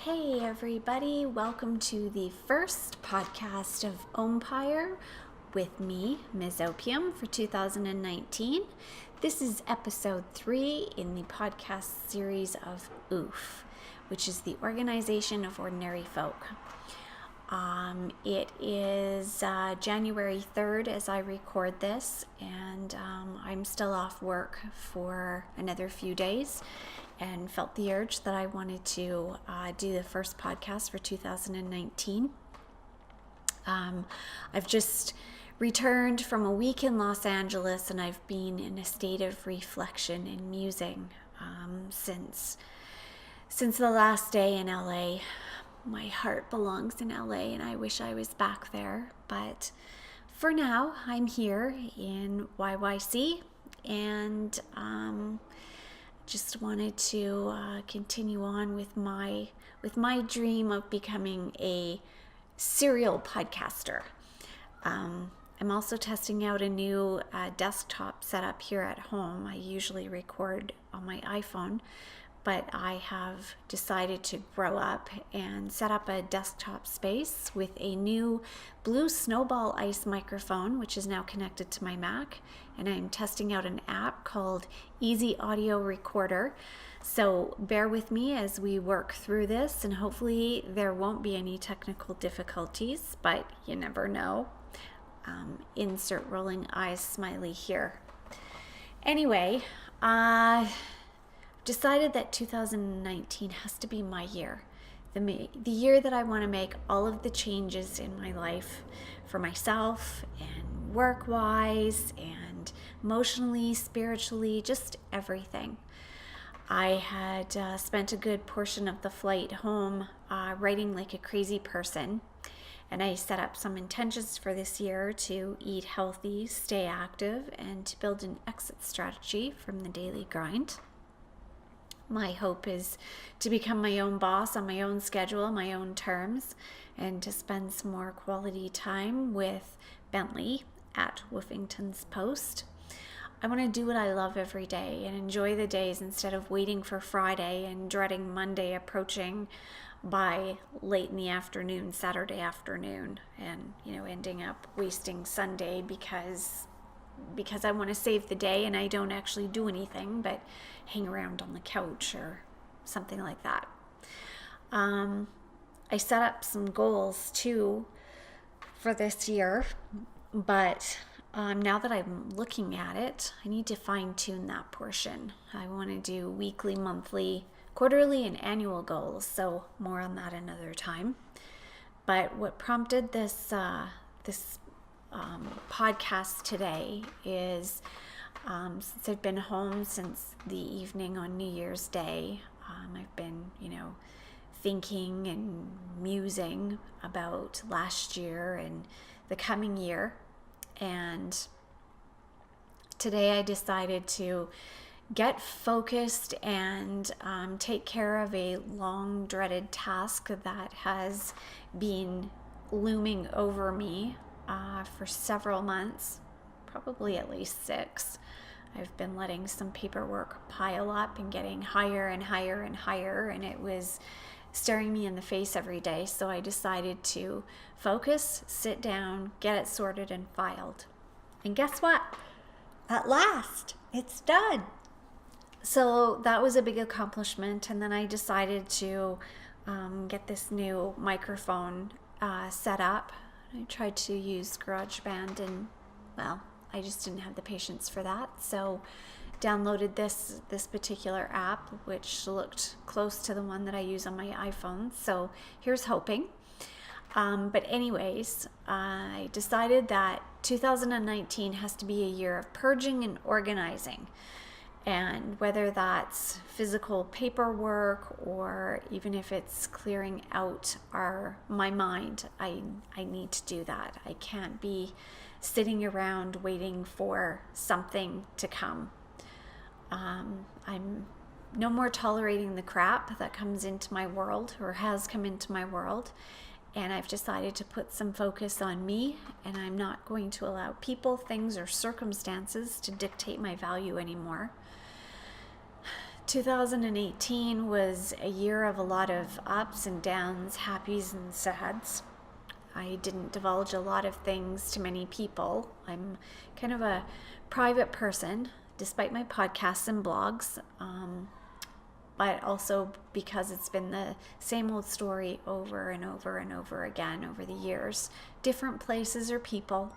Hey everybody, welcome to the first podcast of Ompire with me, Ms. Opium, for 2019. This is episode 3 in the podcast series of OOF, which is the Organization of Ordinary Folk. It is January 3rd as I record this, and I'm still off work for another few days and felt the urge that I wanted to do the first podcast for 2019. I've just returned from a week in Los Angeles, and I've been in a state of reflection and musing since the last day in LA. My heart belongs in LA, and I wish I was back there. But for now, I'm here in YYC, and just wanted to continue on with my dream of becoming a serial podcaster. I'm also testing out a new desktop setup here at home. I usually record on my iPhone, but I have decided to grow up and set up a desktop space with a new blue Snowball Ice microphone, which is now connected to my Mac. And I'm testing out an app called Easy Audio Recorder. So bear with me as we work through this, and hopefully there won't be any technical difficulties, but you never know. Insert rolling eyes smiley here. Anyway, decided that 2019 has to be my year. The year that I want to make all of the changes in my life for myself and work-wise and emotionally, spiritually, just everything. I had spent a good portion of the flight home writing like a crazy person, and I set up some intentions for this year to eat healthy, stay active, and to build an exit strategy from the daily grind. My hope is to become my own boss on my own schedule, my own terms, and to spend some more quality time with Bentley at Woofington's Post. I want to do what I love every day and enjoy the days instead of waiting for Friday and dreading Monday approaching by late in the afternoon, Saturday afternoon, and ending up wasting Sunday because I want to save the day and I don't actually do anything but hang around on the couch or something like that. I set up some goals too for this year, but now that I'm looking at it, I need to fine-tune that portion. I want to do weekly, monthly, quarterly, and annual goals, so more on that another time. But what prompted this podcast today is since I've been home since the evening on New Year's Day, I've been, thinking and musing about last year and the coming year. And today I decided to get focused and take care of a long dreaded task that has been looming over me for several months, probably at least 6. I've been letting some paperwork pile up and getting higher and higher and higher, and it was staring me in the face every day. So I decided to focus, sit down, get it sorted and filed. And guess what? At last, it's done. So that was a big accomplishment. And then I decided to get this new microphone set up. I tried to use GarageBand, and I just didn't have the patience for that. So downloaded this particular app, which looked close to the one that I use on my iPhone. So here's hoping. But anyways, I decided that 2019 has to be a year of purging and organizing. And whether that's physical paperwork or even if it's clearing out my mind, I need to do that. I can't be sitting around waiting for something to come. I'm no more tolerating the crap that comes into my world or has come into my world. And I've decided to put some focus on me, and I'm not going to allow people, things, or circumstances to dictate my value anymore. 2018 was a year of a lot of ups and downs, happies and sads. I didn't divulge a lot of things to many people. I'm kind of a private person, despite my podcasts and blogs, but also because it's been the same old story over and over and over again over the years. Different places or people,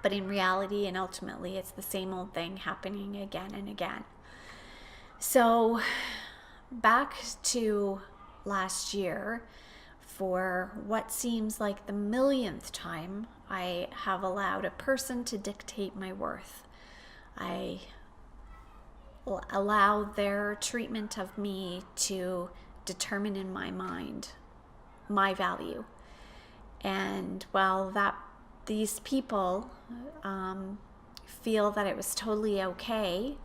but in reality and ultimately, it's the same old thing happening again and again. So, back to last year, for what seems like the millionth time, I have allowed a person to dictate my worth. I allow their treatment of me to determine in my mind my value. And while these people feel that it was totally okay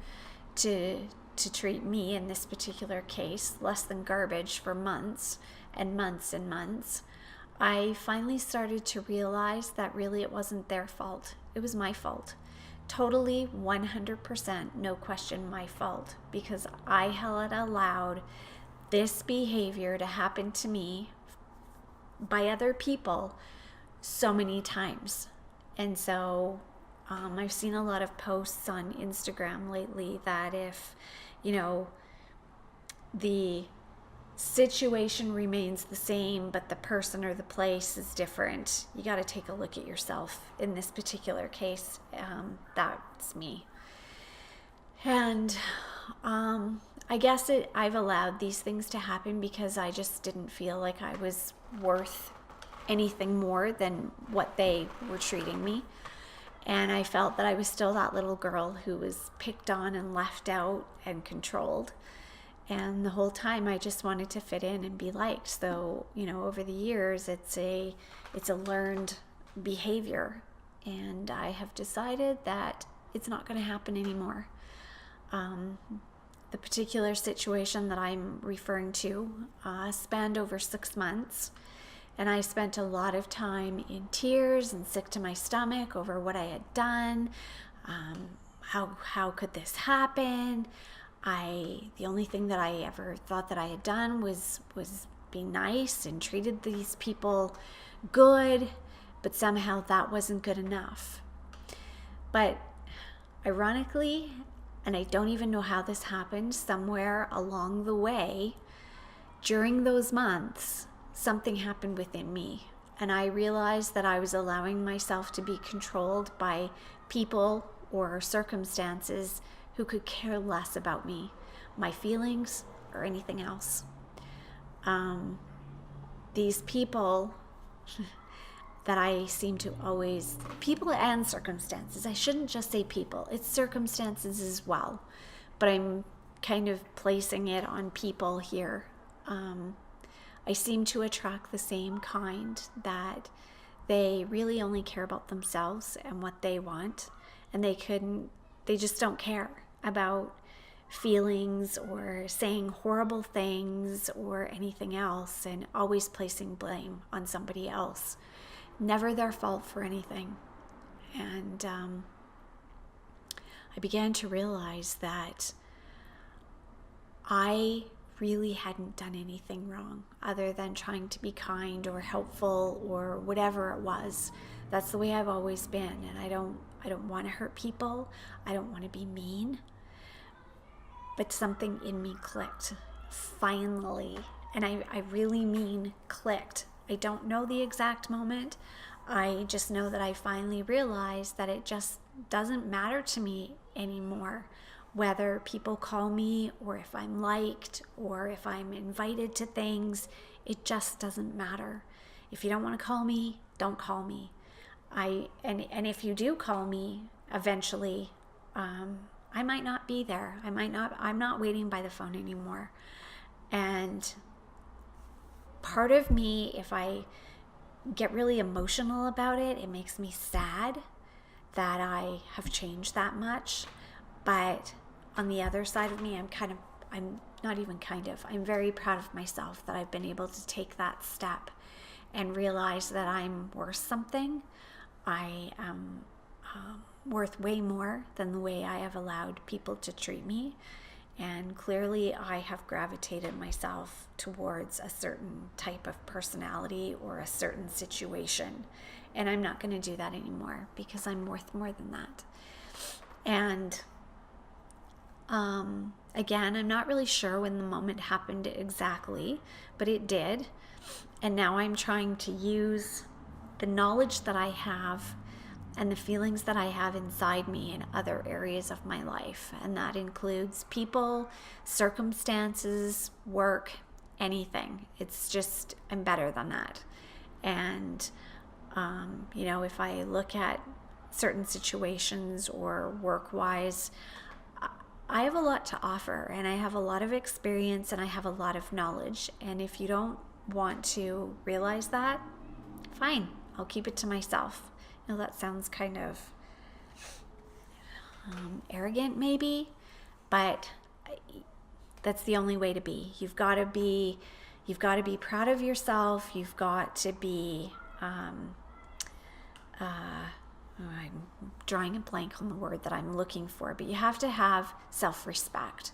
to treat me, in this particular case, less than garbage for months and months and months, I finally started to realize that really it wasn't their fault. It was my fault. Totally 100%, no question, my fault, because I had allowed this behavior to happen to me by other people so many times. And so I've seen a lot of posts on Instagram lately that if, the situation remains the same, but the person or the place is different, you got to take a look at yourself. In this particular case, that's me. And I guess I've allowed these things to happen because I just didn't feel like I was worth anything more than what they were treating me. And I felt that I was still that little girl who was picked on and left out and controlled. And the whole time I just wanted to fit in and be liked. So, over the years, it's a learned behavior. And I have decided that it's not going to happen anymore. The particular situation that I'm referring to spanned over 6 months. And I spent a lot of time in tears and sick to my stomach over what I had done. How could this happen? The only thing that I ever thought that I had done was be nice and treated these people good, but somehow that wasn't good enough. But ironically, and I don't even know how this happened, somewhere along the way, during those months, something happened within me. And I realized that I was allowing myself to be controlled by people or circumstances who could care less about me, my feelings, or anything else. These people that I seem to always, people and circumstances, I shouldn't just say people, it's circumstances as well, but I'm kind of placing it on people here. I seem to attract the same kind, that they really only care about themselves and what they want, and they just don't care about feelings or saying horrible things or anything else, and always placing blame on somebody else. Never their fault for anything. And I began to realize that I really hadn't done anything wrong other than trying to be kind or helpful or whatever it was. That's the way I've always been, and I don't want to hurt people. I don't want to be mean. But something in me clicked, finally. And I really mean clicked. I don't know the exact moment. I just know that I finally realized that it just doesn't matter to me anymore, whether people call me or if I'm liked or if I'm invited to things. It just doesn't matter. If you don't want to call me, don't call me. And if you do call me eventually, I might not be there. I'm not waiting by the phone anymore. And part of me, if I get really emotional about it, it makes me sad that I have changed that much. But on the other side of me, I'm very proud of myself that I've been able to take that step and realize that I'm worth something. I am worth way more than the way I have allowed people to treat me. And clearly I have gravitated myself towards a certain type of personality or a certain situation. And I'm not going to do that anymore because I'm worth more than that. And again, I'm not really sure when the moment happened exactly, but it did. And now I'm trying to use the knowledge that I have and the feelings that I have inside me in other areas of my life. And that includes people, circumstances, work, anything. It's just, I'm better than that. And, if I look at certain situations or work-wise, I have a lot to offer, and I have a lot of experience, and I have a lot of knowledge. And if you don't want to realize that, fine, I'll keep it to myself. That sounds kind of arrogant maybe, but that's the only way to be. You've got to be proud of yourself. You've got to be, I'm drawing a blank on the word that I'm looking for, but you have to have self-respect.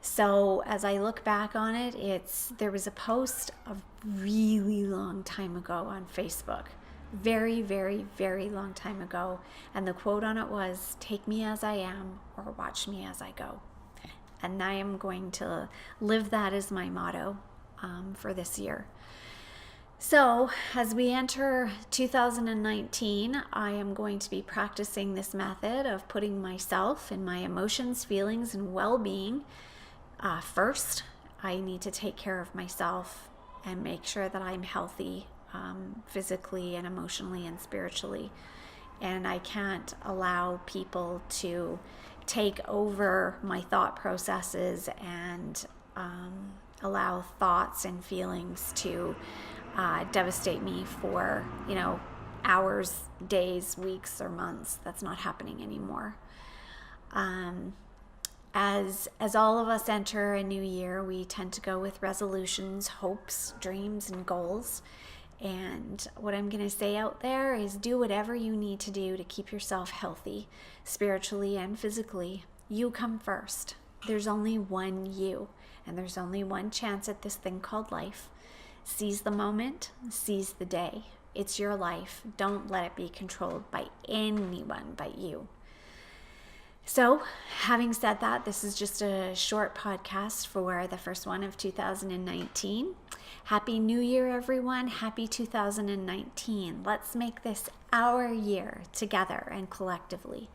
So as I look back on it, there was a post a really long time ago on Facebook. Very, very, very long time ago. And the quote on it was, "Take me as I am or watch me as I go." And I am going to live that as my motto for this year. So as we enter 2019, I am going to be practicing this method of putting myself and my emotions, feelings, and well-being first. I need to take care of myself and make sure that I'm healthy physically and emotionally and spiritually. And I can't allow people to take over my thought processes and allow thoughts and feelings to devastate me for, hours, days, weeks, or months. That's not happening anymore. As all of us enter a new year, we tend to go with resolutions, hopes, dreams, and goals. And what I'm going to say out there is do whatever you need to do to keep yourself healthy, spiritually and physically. You come first. There's only one you, and there's only one chance at this thing called life. Seize the moment, seize the day. It's your life. Don't let it be controlled by anyone but you. So, having said that, this is just a short podcast for the first one of 2019. Happy New Year, everyone. Happy 2019. Let's make this our year together and collectively.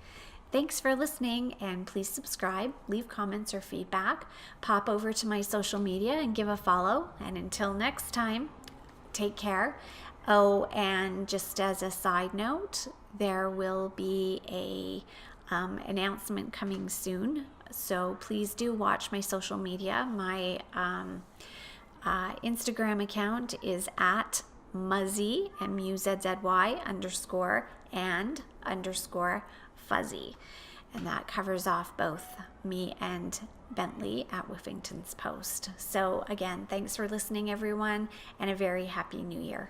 Thanks for listening, and please subscribe, leave comments or feedback, pop over to my social media and give a follow. And until next time, take care. Oh, and just as a side note, there will be a announcement coming soon. So please do watch my social media. My Instagram account is at Muzzy, MUZZY _and_fuzzy. And that covers off both me and Bentley at Whiffington's Post. So again, thanks for listening, everyone, and a very happy new year.